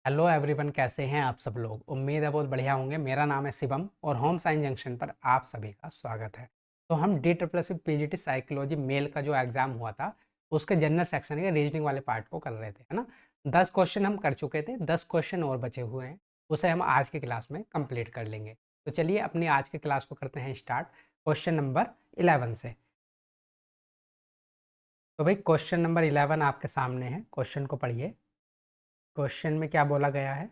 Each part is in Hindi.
हेलो एवरीवन, कैसे हैं आप सब लोग। उम्मीद है बहुत बढ़िया होंगे। मेरा नाम है शिवम और होम साइंस जंक्शन पर आप सभी का स्वागत है। तो हम DSSS पीजीटी साइकोलॉजी मेल का जो एग्ज़ाम हुआ था उसके जनरल सेक्शन के रीजनिंग वाले पार्ट को कर रहे थे, है ना। 10 क्वेश्चन हम कर चुके थे, 10 क्वेश्चन और बचे हुए हैं। उसे हम आज की क्लास में कंप्लीट कर लेंगे। तो चलिए अपनी आज की क्लास को करते हैं स्टार्ट क्वेश्चन नंबर 11 से। तो भाई क्वेश्चन नंबर 11 आपके सामने है, क्वेश्चन को पढ़िए। क्वेश्चन में क्या बोला गया है।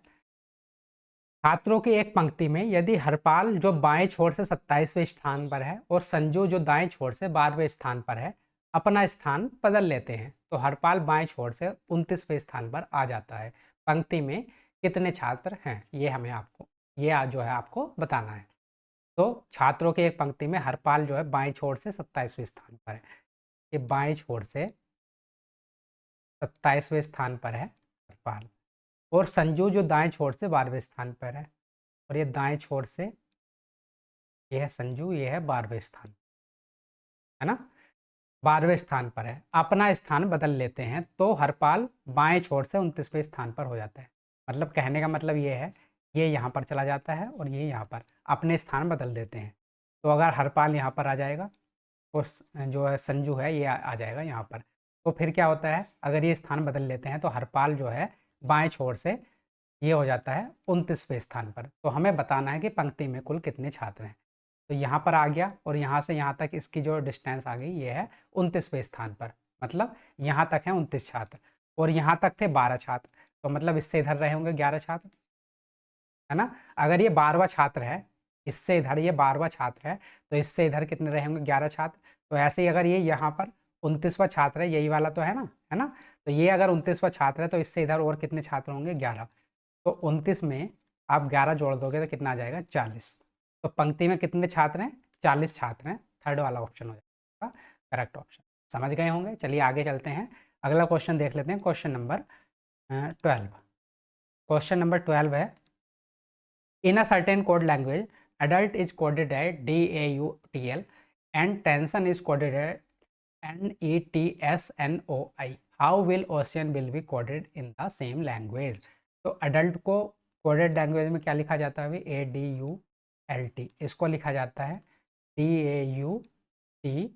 छात्रों की एक पंक्ति में यदि हरपाल जो बाएं छोर से 27वें स्थान पर है और संजू जो दाएं छोर से 12वें स्थान पर है अपना स्थान बदल लेते हैं तो हरपाल बाएं छोर से 29वें स्थान पर आ जाता है। पंक्ति में कितने छात्र हैं, ये हमें आपको ये आज जो है आपको बताना है। तो छात्रों की एक पंक्ति में हरपाल जो है बाएं छोर से 27वें स्थान पर है। ये बाएं छोर से 27वें स्थान पर है हरपाल, और संजू जो दाएं छोर से 12वें स्थान पर है, और ये दाएं छोर से ये है संजू, ये है 12वें स्थान, है ना। 12वें स्थान पर है, अपना स्थान बदल लेते हैं तो हरपाल बाएं छोर से 29वें स्थान पर हो जाता है। मतलब कहने का मतलब ये है, ये यहाँ पर चला जाता है और ये यहाँ पर अपने स्थान बदल देते हैं। तो अगर हरपाल यहाँ पर आ जाएगा और जो है संजू है ये आ जाएगा यहाँ पर। तो फिर क्या होता है, अगर ये स्थान बदल लेते हैं तो हरपाल जो है बाएं छोर से ये हो जाता है 29वें स्थान पर। तो हमें बताना है कि पंक्ति में कुल कितने छात्र हैं। तो यहाँ पर आ गया और यहाँ से यहाँ तक इसकी जो डिस्टेंस आ गई ये है 29वें स्थान पर। मतलब यहाँ तक है 29 छात्र और यहाँ तक थे 12 छात्र। तो मतलब इससे इधर रहे होंगे 11 छात्र, है ना। अगर ये 12वां छात्र है, इससे इधर ये 12वां छात्र है, तो इससे इधर कितने रहे होंगे 11 छात्र। तो ऐसे ही अगर ये यहाँ पर 29वां छात्र है, यही वाला तो है ना। तो ये अगर 29वां छात्र है तो इससे इधर और कितने छात्र होंगे 11। तो 29 में आप 11 जोड़ दोगे तो कितना आ जाएगा 40। तो पंक्ति में कितने छात्र हैं, 40 छात्र हैं। थर्ड वाला ऑप्शन हो जाएगा करेक्ट ऑप्शन। समझ गए होंगे। चलिए आगे चलते हैं, अगला क्वेश्चन देख लेते हैं। Question number 12। क्वेश्चन नंबर 12 है, in a certain code language adult is coded at DAUTL and tension is coded at NETSNOI. How will ocean will be coded in the same language? तो adult को कोडेड लैंग्वेज में क्या लिखा जाता है, ADULT, इसको लिखा जाता है DAUTL।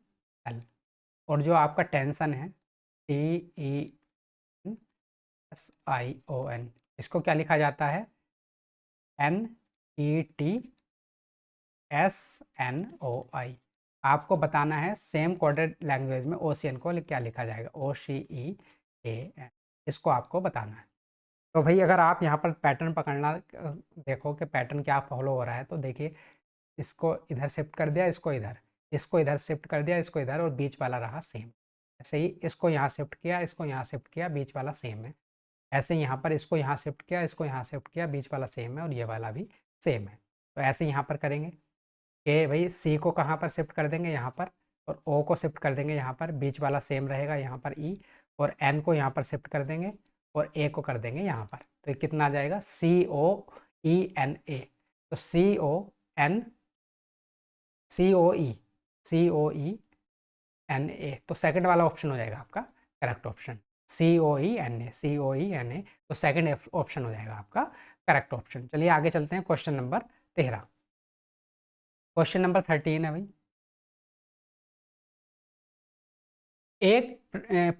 और जो आपका टेंशन है TENSION, इसको क्या लिखा जाता है NETSNOI। आपको बताना है सेम कोडेड लैंग्वेज में ओशियन को क्या लिखा जाएगा, OCEAN, इसको आपको बताना है। तो भाई अगर आप यहाँ पर पैटर्न पकड़ना देखो कि पैटर्न क्या फॉलो हो रहा है, तो देखिए इसको इधर शिफ्ट कर दिया, इसको इधर, इसको इधर शिफ्ट कर दिया, इसको इधर, और बीच वाला रहा सेम। ऐसे ही इसको यहाँ शिफ्ट किया, इसको यहाँ शिफ्ट किया, बीच वाला सेम है। ऐसे यहाँ पर इसको यहाँ शिफ्ट किया, इसको यहाँ शिफ्ट किया, बीच वाला सेम है और ये वाला भी सेम है। तो ऐसे यहाँ पर करेंगे कि भाई सी को कहाँ पर शिफ्ट कर देंगे, यहाँ पर, और ओ को शिफ्ट कर देंगे यहाँ पर, बीच वाला सेम रहेगा यहाँ पर ई, और एन को यहाँ पर शिफ्ट कर देंगे और ए को कर देंगे यहाँ पर। तो ये कितना आ जाएगा COENA। तो CONCOENA, तो सेकंड वाला ऑप्शन हो जाएगा आपका करेक्ट ऑप्शन। COENA तो सेकंड ऑप्शन हो जाएगा आपका करेक्ट ऑप्शन। चलिए आगे चलते हैं, क्वेश्चन नंबर 13। क्वेश्चन नंबर 13 है भाई, एक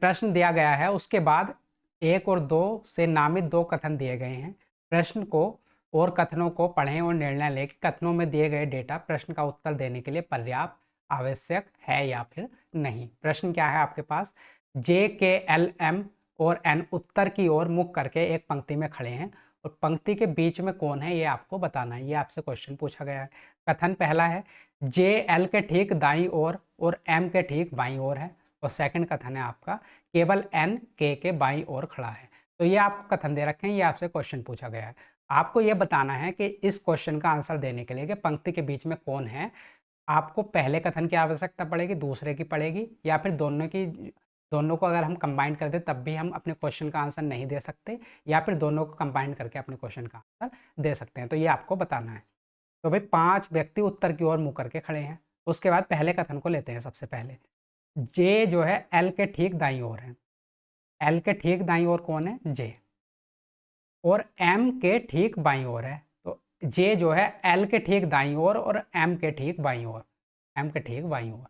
प्रश्न दिया गया है, उसके बाद 1 और 2 से नामित 2 कथन दिए गए हैं। प्रश्न को और कथनों को पढ़ें और निर्णय लें कि कथनों में दिए गए डेटा प्रश्न का उत्तर देने के लिए पर्याप्त आवश्यक है या फिर नहीं। प्रश्न क्या है आपके पास, JKLM और N उत्तर की ओर मुख करके एक पंक्ति में खड़े हैं और पंक्ति के बीच में कौन है ये आपको बताना है। ये आपसे क्वेश्चन पूछा गया है। कथन पहला है JL के ठीक दाईं ओर और M के ठीक बाईं ओर है, और सेकंड कथन है आपका केवल N K के बाईं ओर खड़ा है। तो ये आपको कथन दे रखे हैं, ये आपसे क्वेश्चन पूछा गया है। आपको ये बताना है कि इस क्वेश्चन का आंसर देने के लिए कि पंक्ति के बीच में कौन है, आपको पहले कथन की आवश्यकता पड़ेगी, दूसरे की पड़ेगी, या फिर दोनों की, दोनों को अगर हम कंबाइन कर दें तब भी हम अपने क्वेश्चन का आंसर नहीं दे सकते, या फिर दोनों को कंबाइन करके अपने क्वेश्चन का आंसर दे सकते हैं। तो ये आपको बताना है। तो भाई 5 व्यक्ति उत्तर की ओर मुँह करके खड़े हैं। उसके बाद पहले कथन को लेते हैं सबसे पहले। जे जो है एल के ठीक दाईं ओर है। एल के ठीक दाईं ओर कौन है, जे। और m के ठीक बाईं ओर है। तो j जो है l के ठीक दाईं ओर और m के ठीक बाईं ओर, m के ठीक बाईं ओर।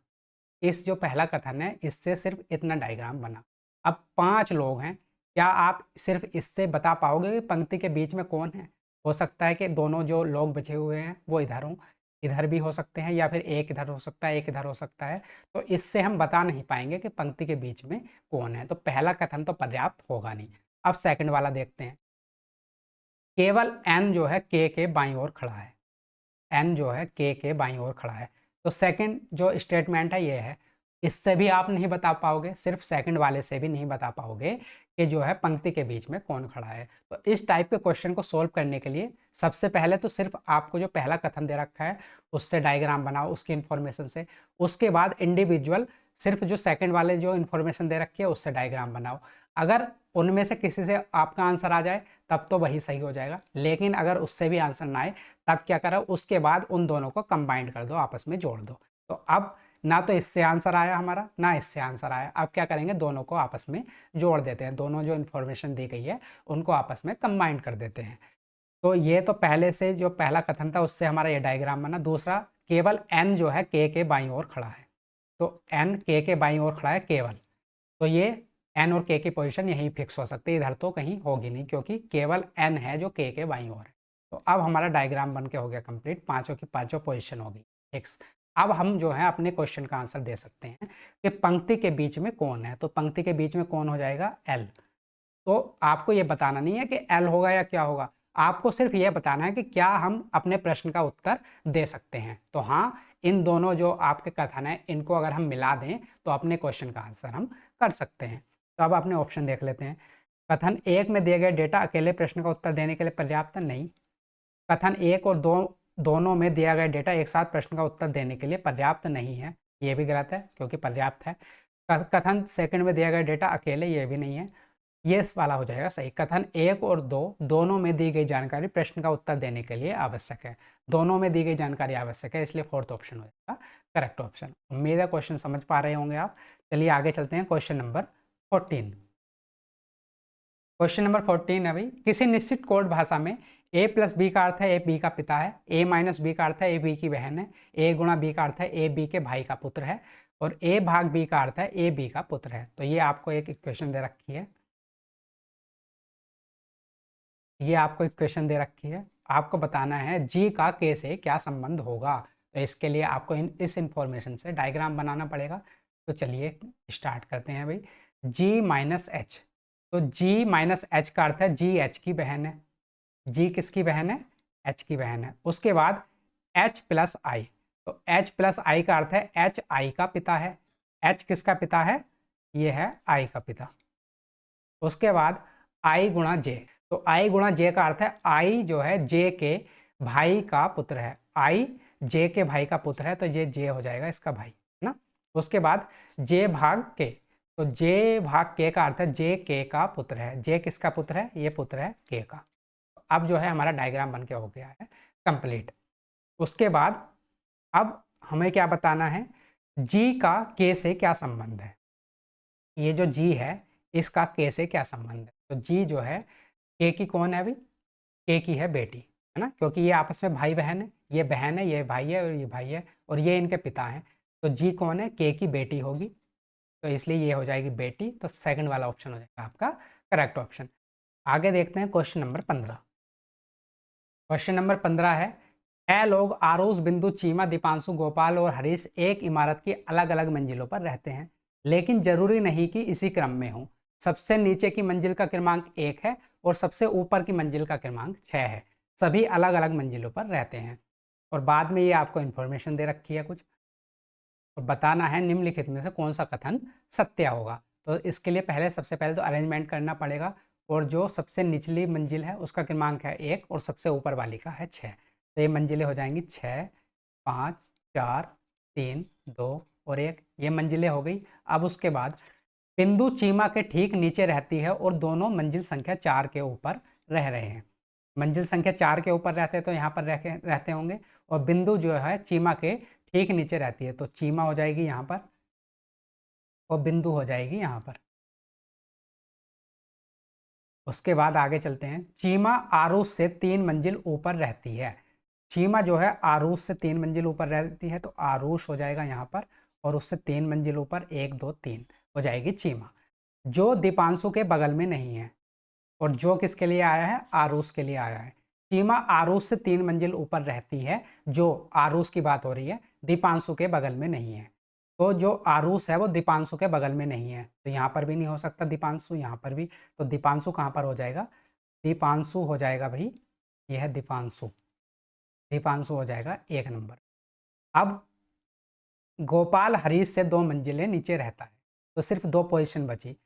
इस जो पहला कथन है इससे सिर्फ इतना डायग्राम बना। अब 5 लोग हैं, क्या आप सिर्फ इससे बता पाओगे कि पंक्ति के बीच में कौन है? हो सकता है कि दोनों जो लोग बचे हुए हैं वो इधर हों, इधर भी हो सकते हैं, या फिर एक इधर हो सकता है, एक इधर हो सकता है। तो इससे हम बता नहीं पाएंगे कि पंक्ति के बीच में कौन है। तो पहला कथन तो पर्याप्त होगा नहीं। अब सेकंड वाला देखते हैं। केवल n जो है k के बाईं ओर खड़ा है, n जो है k के बाईं ओर खड़ा है। तो सेकंड जो स्टेटमेंट है ये है। इससे भी आप नहीं बता पाओगे, सिर्फ सेकंड वाले से भी नहीं बता पाओगे कि जो है पंक्ति के बीच में कौन खड़ा है। तो इस टाइप के क्वेश्चन को सोल्व करने के लिए सबसे पहले तो सिर्फ आपको जो पहला कथन दे रखा है उससे डायग्राम बनाओ, उसकी इन्फॉर्मेशन से। उसके बाद इंडिविजुअल सिर्फ जो सेकंड वाले जो इन्फॉर्मेशन दे रखी है उससे डायग्राम बनाओ। अगर उनमें से किसी से आपका आंसर आ जाए तब तो वही सही हो जाएगा, लेकिन अगर उससे भी आंसर ना आए तब क्या करो, उसके बाद उन दोनों को कंबाइन कर दो, आपस में जोड़ दो। तो अब ना तो इससे आंसर आया हमारा, ना इससे आंसर आया। अब क्या करेंगे, दोनों को आपस में जोड़ देते हैं, दोनों जो इन्फॉर्मेशन दी गई है उनको आपस में कंबाइन कर देते हैं। तो ये तो पहले से जो पहला कथन था उससे हमारा ये डायग्राम बना। दूसरा, केवल n जो है k के बाईं ओर खड़ा है। तो n k के बाईं ओर खड़ा है केवल, तो ये n और k की पोजीशन यहीं फिक्स हो सकती है, इधर तो कहीं होगी नहीं, क्योंकि केवल n है जो k के बाईं ओर है। तो अब हमारा डायग्राम बन के हो गया कंप्लीट, पांचों की पांचों पोजीशन होगी फिक्स। अब हम जो है अपने क्वेश्चन का आंसर दे सकते हैं कि पंक्ति के बीच में कौन है। तो पंक्ति के बीच में कौन हो जाएगा, l। तो आपको ये बताना नहीं है कि l होगा या क्या होगा, आपको सिर्फ ये बताना है कि क्या हम अपने प्रश्न का उत्तर दे सकते हैं। तो हाँ, इन दोनों जो आपके कथन है इनको अगर हम मिला दें तो अपने क्वेश्चन का आंसर हम कर सकते हैं। तो अब अपने ऑप्शन देख लेते हैं। कथन 1 में दिए गए डेटा अकेले प्रश्न का उत्तर देने के लिए पर्याप्त नहीं। कथन 1 और 2 दोनों में दिया गया डेटा एक साथ प्रश्न का उत्तर देने के लिए पर्याप्त नहीं है, ये भी गलत है क्योंकि पर्याप्त है। कथन सेकंड में दिया गया डेटा अकेले, ये भी नहीं है, ये वाला हो जाएगा सही। कथन 1 और 2 दोनों में दी गई जानकारी प्रश्न का उत्तर देने के लिए आवश्यक है, दोनों में दी गई जानकारी आवश्यक है, इसलिए फोर्थ ऑप्शन हो जाएगा करेक्ट ऑप्शन। उम्मीद है क्वेश्चन समझ पा रहे होंगे आप। चलिए आगे चलते हैं क्वेश्चन नंबर 14। क्वेश्चन नंबर 14 है भाई, किसी निश्चित कोड भाषा में a प्लस बी का अर्थ है a बी का पिता है, a माइनस बी का अर्थ है a बी की बहन है, a गुणा बी का अर्थ है a बी के भाई का पुत्र है, और a भाग b का अर्थ है a बी का पुत्र है। तो ये आपको एक इक्वेशन दे रखी है, ये आपको इक्वेशन दे रखी है, आपको बताना है g का k से क्या संबंध होगा। तो इसके लिए आपको इस इंफॉर्मेशन से डायग्राम बनाना पड़ेगा। तो चलिए स्टार्ट करते हैं भाई। g माइनस एच, तो g माइनस एच का अर्थ है g h की बहन है, g किसकी बहन है, h की बहन है। उसके बाद h प्लस आई, तो h प्लस आई का अर्थ है h i का पिता है, h किसका पिता है, ये है i का पिता। उसके बाद i गुणा j, तो i गुणा j का अर्थ है i जो है j के भाई का पुत्र है, i j के भाई का पुत्र है, तो ये j हो जाएगा इसका भाई, है ना। उसके बाद j भाग k, तो j भाग k का अर्थ है j k का पुत्र है, j किसका पुत्र है, ये पुत्र है k का। अब जो है हमारा डायग्राम बन के हो गया है कंप्लीट। उसके बाद अब हमें क्या बताना है, g का k से क्या संबंध है। ये जो g है इसका k से क्या संबंध है। तो g जो है k की कौन है अभी, k की है बेटी, है ना, क्योंकि ये आपस में भाई बहन है, ये बहन है, ये भाई है और ये भाई है, और ये इनके पिता हैं। तो g कौन है, k की बेटी होगी, तो इसलिए ये हो जाएगी बेटी। तो सेकंड वाला ऑप्शन हो जाएगा आपका करेक्ट ऑप्शन। आगे देखते हैं क्वेश्चन नंबर 15। क्वेश्चन नंबर 15 है, 6 लोग आरुष, बिंदु, चीमा, दीपांशु, गोपाल और हरीश एक इमारत की अलग अलग मंजिलों पर रहते हैं, लेकिन जरूरी नहीं कि इसी क्रम में हो। सबसे नीचे की मंजिल का क्रमांक 1 है और सबसे ऊपर की मंजिल का क्रमांक 6 है। सभी अलग अलग मंजिलों पर रहते हैं, और बाद में ये आपको इन्फॉर्मेशन दे रखी है कुछ, और बताना है निम्नलिखित में से कौन सा कथन सत्य होगा। तो इसके लिए पहले सबसे पहले तो अरेंजमेंट करना पड़ेगा, और जो सबसे निचली मंजिल है उसका क्रमांक है 1 और सबसे ऊपर वाली का है 6। तो ये मंजिलें हो जाएंगी 6, 5, 4, 3, 2 और 1, ये मंजिलें हो गई। अब उसके बाद बिंदु चीमा के ठीक नीचे रहती है और दोनों मंजिल संख्या 4 के ऊपर रह रहे हैं। मंजिल संख्या 4 के ऊपर रहते हैं तो यहाँ पर रहते होंगे, और बिंदु जो है चीमा के ठीक नीचे रहती है, तो चीमा हो जाएगी यहाँ पर और बिंदु हो जाएगी यहाँ पर। उसके बाद आगे चलते हैं। चीमा आरूस से 3 मंजिल ऊपर रहती है। चीमा जो है आरूस से 3 मंजिल ऊपर रहती है, तो आरूस हो जाएगा यहाँ पर, और उससे 3 मंजिल ऊपर 1 2 3 हो जाएगी चीमा, जो दीपांशु के बगल में नहीं है। और जो किसके लिए आया है? आरूस के लिए आया है। चीमा आरूस से 3 मंजिल ऊपर रहती है, जो आरूस की बात हो रही है, दीपांशु के बगल में नहीं है। तो जो आरूस है वो दीपांशु के बगल में नहीं है, तो यहाँ पर भी नहीं हो सकता दीपांशु, यहाँ पर भी। तो दीपांशु कहाँ पर हो जाएगा? दीपांशु हो जाएगा भाई, यह है दीपांशु। दीपांशु हो जाएगा 1 नंबर। अब गोपाल हरीश से 2 मंजिलें नीचे रहता है, तो सिर्फ 2 पोजीशन बची।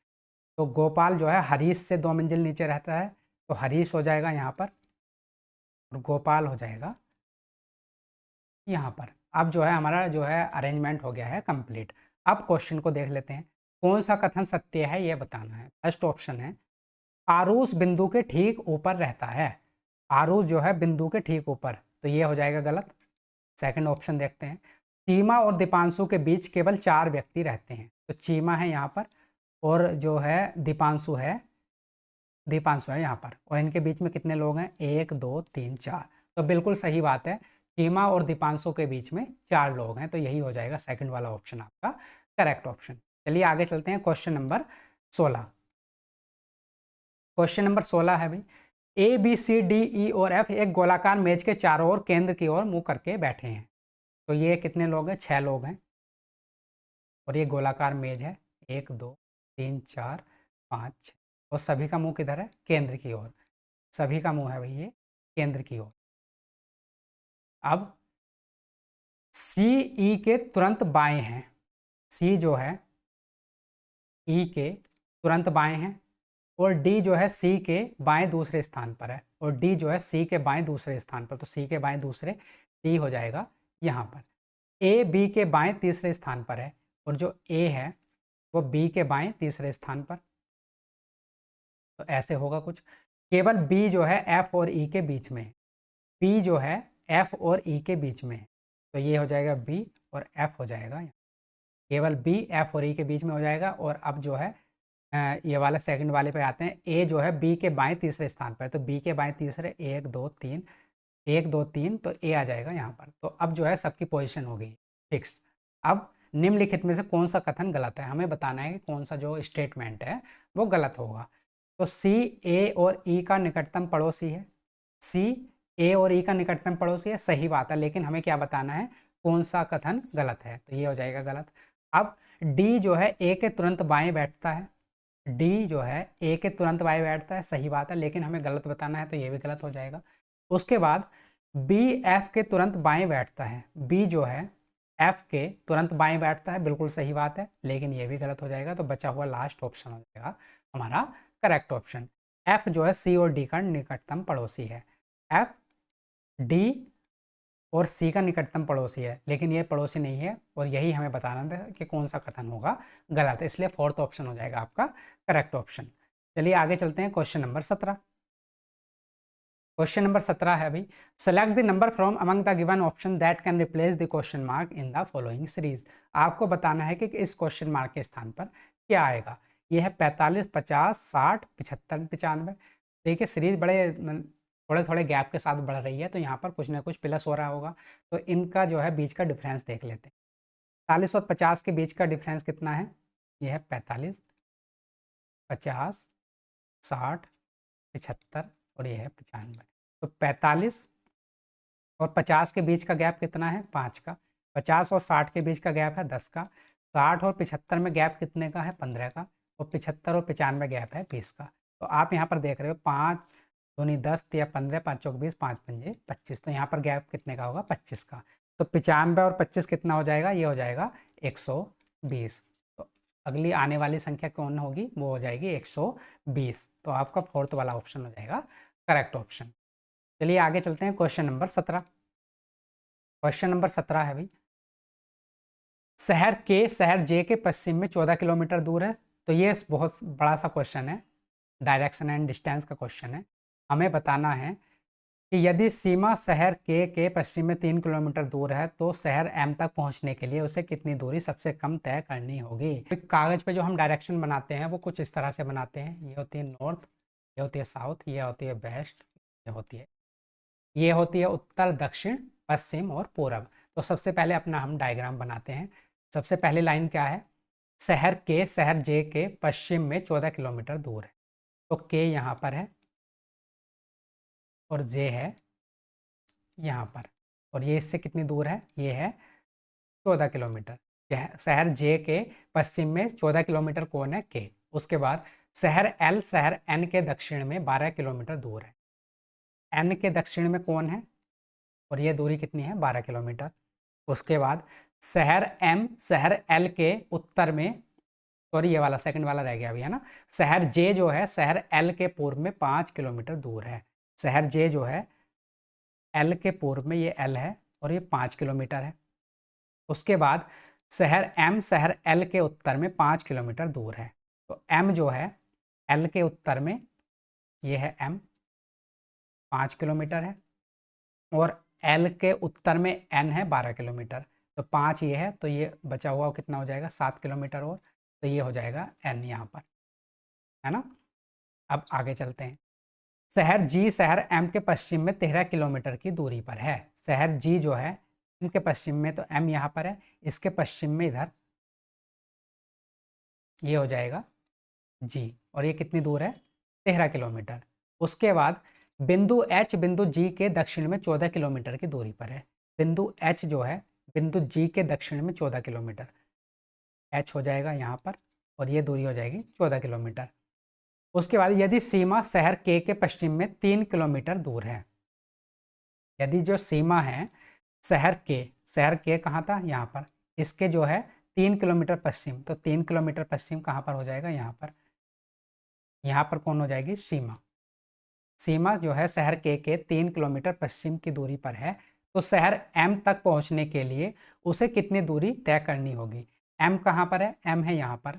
तो गोपाल जो है हरीश से 2 मंजिल नीचे रहता है, तो हरीश हो जाएगा यहाँ पर, और गोपाल हो जाएगा यहाँ पर। अब जो है हमारा जो है अरेंजमेंट हो गया है कंप्लीट। अब क्वेश्चन को देख लेते हैं, कौन सा कथन सत्य है ये बताना है। फर्स्ट ऑप्शन है, आरूस बिंदु के ठीक ऊपर रहता है। आरूस जो है बिंदु के ठीक ऊपर, तो ये हो जाएगा गलत। सेकंड ऑप्शन देखते हैं, चीमा और दीपांशु के बीच केवल 4 व्यक्ति रहते हैं। तो चीमा है यहाँ पर, और जो है दीपांशु है यहाँ पर, और इनके बीच में कितने लोग हैं? 1 2 3 4। तो बिल्कुल सही बात है, चीमा और दीपांशु के बीच में 4 लोग हैं, तो यही हो जाएगा सेकंड वाला ऑप्शन आपका करेक्ट ऑप्शन। चलिए आगे चलते हैं, क्वेश्चन नंबर 16। क्वेश्चन नंबर 16 है भाई, A B C D E और एफ एक गोलाकार मेज के चारों ओर केंद्र की ओर मुंह करके बैठे हैं। तो ये कितने लोग हैं? 6 लोग हैं, और ये गोलाकार मेज है, 1 2 3 4 5 6, और सभी का मुंह किधर है? केंद्र की ओर। सभी का मुंह है भाई ये केंद्र की ओर। अब सी ई के तुरंत बाएं हैं। सी जो है ई के तुरंत बाएं हैं, और डी जो है सी के बाएं दूसरे स्थान पर है, और डी जो है सी के बाएं दूसरे स्थान पर। तो सी के बाएं दूसरे, डी हो जाएगा यहाँ पर। ए बी के बाएं तीसरे स्थान पर है, और जो ए है वो बी के बाएं तीसरे स्थान पर। तो ऐसे होगा कुछ। केवल बी जो है एफ और ई के बीच में है। बी जो है एफ और ई के बीच में है, तो ये हो जाएगा बी, और एफ हो जाएगा। केवल बी एफ और ई के बीच में हो जाएगा। और अब जो है ये वाला सेकंड वाले पे आते हैं। ए जो है बी के बाएं तीसरे स्थान पर है, तो बी के बाएं तीसरे 1 2 3, 1 2 3, तो ए आ जाएगा यहाँ पर। तो अब जो है सबकी पोजीशन हो गई फिक्स्ड। अब निम्नलिखित में से कौन सा कथन गलत है, हमें बताना है कि कौन सा जो स्टेटमेंट है वो गलत होगा। तो सी ए और ई का निकटतम पड़ोसी है। सी ए और ई का निकटतम पड़ोसी है, सही बात है, लेकिन हमें क्या बताना है कौन सा कथन गलत है, तो ये हो जाएगा गलत। अब डी जो है ए के तुरंत बाएं बैठता है। डी जो है ए के तुरंत बाएं बैठता है, सही बात है, लेकिन हमें गलत बताना है, तो ये भी गलत हो जाएगा। उसके बाद बी एफ के तुरंत बाएं बैठता है। बी जो है एफ के तुरंत बाएं बैठता है, बिल्कुल सही बात है, लेकिन ये भी गलत हो जाएगा। तो बचा हुआ लास्ट ऑप्शन हो जाएगा हमारा करेक्ट ऑप्शन। एफ जो है सी और डी का निकटतम पड़ोसी है। एफ डी और सी का निकटतम पड़ोसी है, लेकिन ये पड़ोसी नहीं है, और यही हमें बताना था कि कौन सा कथन होगा गलत है, इसलिए फोर्थ ऑप्शन हो जाएगा आपका करेक्ट ऑप्शन। चलिए आगे चलते हैं, क्वेश्चन नंबर 17। क्वेश्चन नंबर 17 है भाई, select the number from among the given option that can replace the question mark in the following series. आपको बताना है कि इस क्वेश्चन मार्क के स्थान पर क्या आएगा। यह है 45 50 60 75 95। देखिए सीरीज बड़े थोड़े थोड़े गैप के साथ बढ़ रही है, तो यहाँ पर कुछ ना कुछ प्लस हो रहा होगा। तो इनका जो है बीच का डिफरेंस देख लेते हैं। 45 और 50 के बीच का डिफरेंस कितना है? यह है 45, 50, 60, 75, और यह है 95। तो 45 और 50 के बीच का गैप कितना है? 5 का। 50 और 60 के बीच का गैप है 10 का। 60 और 75 में गैप कितने का है? 15 का। और 75 और 95 गैप है 20 का। तो आप यहाँ पर देख रहे हो 5 दूनी 10 या 15, 5 चौक 20, 5 पंजे 25। तो यहाँ पर गैप कितने का होगा? 25 का। तो 95 और 25 कितना हो जाएगा? ये हो जाएगा 120। तो अगली आने वाली संख्या कौन होगी? वो हो जाएगी 120। तो आपका फोर्थ वाला ऑप्शन हो जाएगा करेक्ट ऑप्शन। चलिए आगे चलते हैं, क्वेश्चन नंबर 17। क्वेश्चन नंबर 17 है भाई, शहर जे के पश्चिम में 14 किलोमीटर दूर है। तो ये बहुत बड़ा सा क्वेश्चन है, डायरेक्शन एंड डिस्टेंस का क्वेश्चन है। हमें बताना है कि यदि सीमा शहर के पश्चिम में 3 किलोमीटर दूर है, तो शहर एम तक पहुंचने के लिए उसे कितनी दूरी सबसे कम तय करनी होगी। तो कागज पे जो हम डायरेक्शन बनाते हैं वो कुछ इस तरह से बनाते हैं। ये होती है नॉर्थ, ये होती है साउथ, ये होती है वेस्ट, ये होती है उत्तर, दक्षिण, पश्चिम और पूरब। तो सबसे पहले अपना हम डायग्राम बनाते हैं। सबसे पहली लाइन क्या है, शहर जे के पश्चिम में 14 किलोमीटर दूर है। तो के यहाँ पर है और जे है यहाँ पर, और ये इससे कितनी दूर है, ये है 14 किलोमीटर। शहर जे के पश्चिम में 14 किलोमीटर कौन है, के। उसके बाद शहर एल शहर एन के दक्षिण में 12 किलोमीटर दूर है। एन के दक्षिण में कौन है, और ये दूरी कितनी है, 12 किलोमीटर। उसके बाद शहर एम शहर एल के उत्तर में, सॉरी ये वाला सेकंड वाला रह गया अभी, है ना। शहर जे जो है शहर एल के पूर्व में 5 किलोमीटर दूर है। शहर जे जो है एल के पूर्व में, ये एल है और ये 5 किलोमीटर है। उसके बाद शहर एम शहर एल के उत्तर में 5 किलोमीटर दूर है। तो एम जो है एल के उत्तर में, ये है एम, 5 किलोमीटर है, और एल के उत्तर में एन है 12 किलोमीटर। तो 5 ये है, तो ये बचा हुआ कितना हो जाएगा, 7 किलोमीटर और, तो ये हो जाएगा एन यहाँ पर, है ना। अब आगे चलते हैं। शहर जी शहर एम के पश्चिम में 13 किलोमीटर की दूरी पर है। शहर जी जो है एम के पश्चिम में, तो एम यहाँ पर है, इसके पश्चिम में इधर ये हो जाएगा जी, और ये कितनी दूर है, 13 किलोमीटर। उसके बाद बिंदु एच बिंदु जी के दक्षिण में 14 किलोमीटर की दूरी पर है। बिंदु एच जो है बिंदु जी के दक्षिण में 14 किलोमीटर, एच हो जाएगा यहाँ पर, और ये दूरी हो जाएगी 14 किलोमीटर। उसके बाद यदि सीमा शहर के पश्चिम में 3 किलोमीटर दूर है, यदि जो सीमा है शहर के कहाँ था, यहाँ पर, इसके जो है 3 किलोमीटर पश्चिम, तो 3 किलोमीटर पश्चिम कहाँ पर हो जाएगा, यहाँ पर कौन हो जाएगी, सीमा। सीमा जो है शहर के 3 किलोमीटर पश्चिम की दूरी पर है। तो शहर एम तक पहुंचने के लिए उसे कितनी दूरी तय करनी होगी। एम कहाँ पर है, एम है यहाँ पर,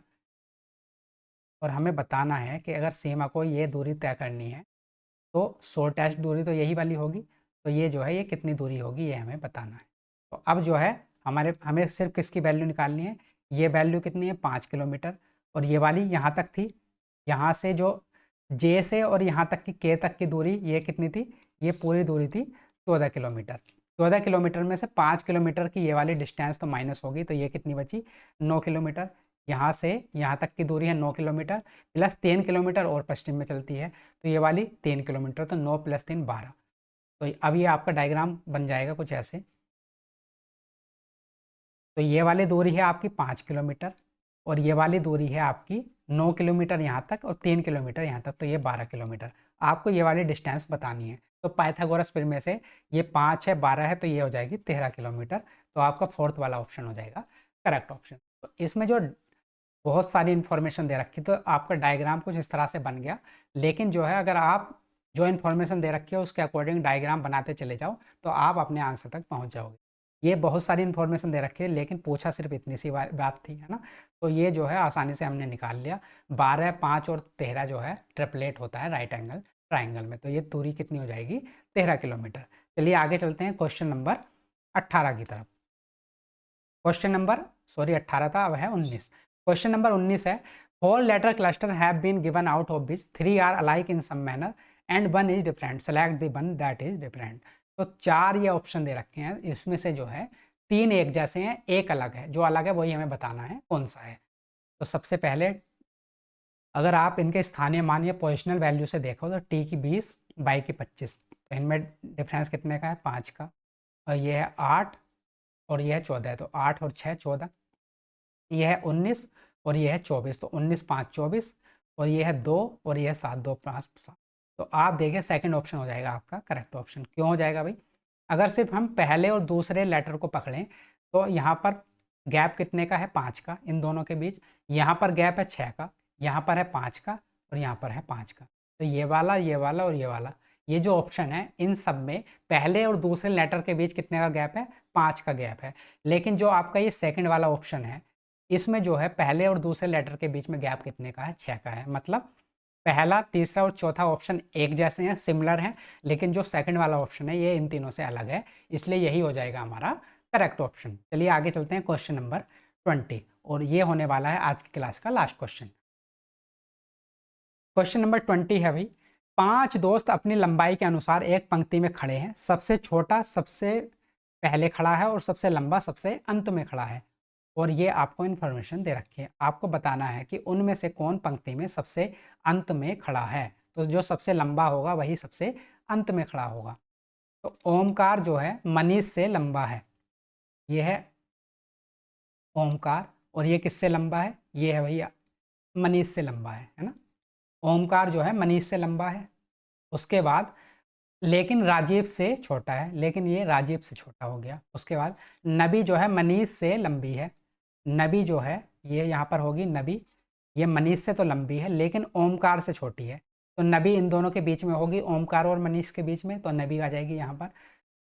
और हमें बताना है कि अगर सीमा को ये दूरी तय करनी है तो शॉर्टेस्ट दूरी तो यही वाली होगी। तो ये जो है ये कितनी दूरी होगी, ये हमें बताना है। तो अब जो है हमें सिर्फ किसकी वैल्यू निकालनी है, ये वैल्यू कितनी है, 5 किलोमीटर, और ये वाली यहाँ तक थी, यहाँ से जो जे से और यहाँ तक की के तक की दूरी ये कितनी थी, ये पूरी दूरी थी 14 किलोमीटर। 14 किलोमीटर में से 5 किलोमीटर की ये वाली डिस्टेंस तो माइनस होगी, तो ये कितनी बची, 9 किलोमीटर। यहाँ से यहाँ तक की दूरी है 9 किलोमीटर, प्लस 3 किलोमीटर और पश्चिम में चलती है, तो ये वाली 3 किलोमीटर, तो 9 + 3 12। तो अब ये आपका डायग्राम बन जाएगा कुछ ऐसे। तो ये वाली दूरी है आपकी 5 किलोमीटर, और ये वाली दूरी है आपकी 9 किलोमीटर यहाँ तक, और 3 किलोमीटर यहाँ तक, तो ये 12 किलोमीटर। आपको ये वाली डिस्टेंस बतानी है। तो पाइथागोरस फिर में से ये 5 है 12 है, तो ये हो जाएगी 13 किलोमीटर। तो आपका फोर्थ वाला ऑप्शन हो जाएगा करेक्ट ऑप्शन। तो इसमें जो बहुत सारी इन्फॉर्मेशन दे रखी, तो आपका डायग्राम कुछ इस तरह से बन गया। लेकिन जो है अगर आप जो इन्फॉर्मेशन दे रखी है उसके अकॉर्डिंग डायग्राम बनाते चले जाओ, तो आप अपने आंसर तक पहुंच जाओगे। ये बहुत सारी इन्फॉर्मेशन दे रखी है, लेकिन पूछा सिर्फ इतनी सी बात थी, है ना। तो ये जो है आसानी से हमने निकाल लिया। 12, 5 और 13 जो है ट्रिपलेट होता है राइट एंगल ट्राइंगल में, तो ये दूरी कितनी हो जाएगी, 13 किलोमीटर। चलिए आगे चलते हैं क्वेश्चन नंबर 18 की तरफ। क्वेश्चन नंबर 18 था, अब है 19। क्वेश्चन नंबर 19 है, 4 letter cluster have been given out of which 3 are alike in some manner and 1 is different, select the 1 that is different. तो 4 ये ऑप्शन दे रखे हैं, इसमें से जो है 3 एक जैसे हैं, एक अलग है। जो अलग है वही हमें बताना है कौन सा है। तो सबसे पहले अगर आप इनके स्थानीय मान या पोजिशनल वैल्यू से देखो, तो टी की 20, बाई की 25, तो इनमें डिफरेंस कितने का है, 5 का। और ये है 8 और ये है 14 है, तो 8 और 6 14, ये है 19 और ये है 24, तो 19 5 24, और ये है 2 और ये है 7 2 5 7। तो आप देखिए सेकंड ऑप्शन हो जाएगा आपका करेक्ट ऑप्शन। क्यों हो जाएगा भाई, अगर सिर्फ हम पहले और दूसरे लेटर को पकड़ें, तो यहाँ पर गैप कितने का है, 5 का इन दोनों के बीच। यहाँ पर गैप है 6 का, यहाँ पर है 5 का, और यहाँ पर है 5 का। तो ये वाला और ये वाला, ये जो ऑप्शन है इन सब में पहले और दूसरे लेटर के बीच कितने का गैप है, 5 का गैप है। लेकिन जो आपका ये सेकंड वाला ऑप्शन है, इसमें जो है पहले और दूसरे लेटर के बीच में गैप कितने का है, 6 का है। मतलब पहला, तीसरा और चौथा ऑप्शन एक जैसे हैं, सिमिलर हैं, लेकिन जो सेकंड वाला ऑप्शन है ये इन तीनों से अलग है, इसलिए यही हो जाएगा हमारा करेक्ट ऑप्शन। चलिए आगे चलते हैं क्वेश्चन नंबर 20, और ये होने वाला है आज की क्लास का लास्ट क्वेश्चन। क्वेश्चन नंबर 20 है भाई, 5 दोस्त अपनी लंबाई के अनुसार एक पंक्ति में खड़े हैं। सबसे छोटा सबसे पहले खड़ा है और सबसे लंबा सबसे अंत में खड़ा है, और ये आपको इन्फॉर्मेशन दे रखी है। आपको बताना है कि उनमें से कौन पंक्ति में सबसे अंत में खड़ा है। तो जो सबसे लंबा होगा वही सबसे अंत में खड़ा होगा। तो ओमकार जो है मनीष से लंबा है, ये है ओमकार, और ये किससे लंबा है, ये है भैया मनीष से लंबा है ना। ओमकार जो है मनीष से लंबा है। उसके बाद लेकिन राजीव से छोटा है, लेकिन ये राजीव से छोटा हो गया। उसके बाद नबी जो है मनीष से लंबी है। नबी जो है ये यहाँ पर होगी नबी, ये मनीष से तो लंबी है लेकिन ओमकार से छोटी है। तो नबी इन दोनों के बीच में होगी, ओमकार और मनीष के बीच में, तो नबी आ जाएगी यहाँ पर।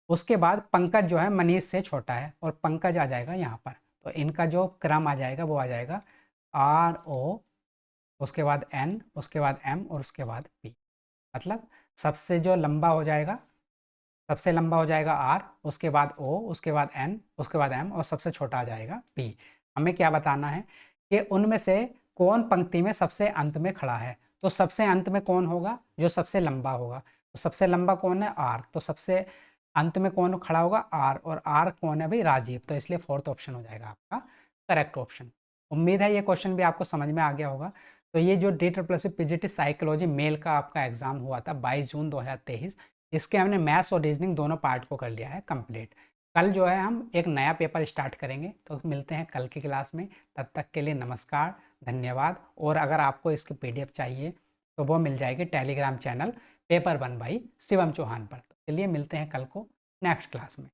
उसके बाद पंकज जो है मनीष से छोटा है और पंकज आ जाएगा यहाँ पर। तो इनका जो क्रम आ जाएगा वो आ जाएगा RO, उसके बाद N, उसके बाद M और उसके बाद P। मतलब सबसे जो लंबा हो जाएगा, सबसे लंबा हो जाएगा R, उसके बाद O, उसके बाद N, उसके बाद M और सबसे छोटा आ जाएगा P। हमें क्या बताना है कि उनमें से कौन पंक्ति में सबसे अंत में खड़ा है। तो सबसे अंत में कौन होगा, जो सबसे लंबा होगा। तो सबसे लंबा कौन है, R। तो सबसे अंत में कौन खड़ा होगा, R, और R कौन है भाई, राजीव। तो इसलिए फोर्थ ऑप्शन हो जाएगा आपका करेक्ट ऑप्शन। उम्मीद है ये क्वेश्चन भी आपको समझ में आ गया होगा। तो ये जो DSSS PGT साइकोलॉजी मेल का आपका एग्जाम हुआ था 22 जून 2023, इसके हमने मैथ्स और रीजनिंग दोनों पार्ट को कर लिया है कंप्लीट। कल जो है हम एक नया पेपर स्टार्ट करेंगे, तो मिलते हैं कल की क्लास में। तब तक के लिए नमस्कार, धन्यवाद। और अगर आपको इसकी PDF चाहिए तो वो मिल जाएगी Telegram channel paper 1 by Shivam Chauhan पर। चलिए मिलते हैं कल को नेक्स्ट क्लास में।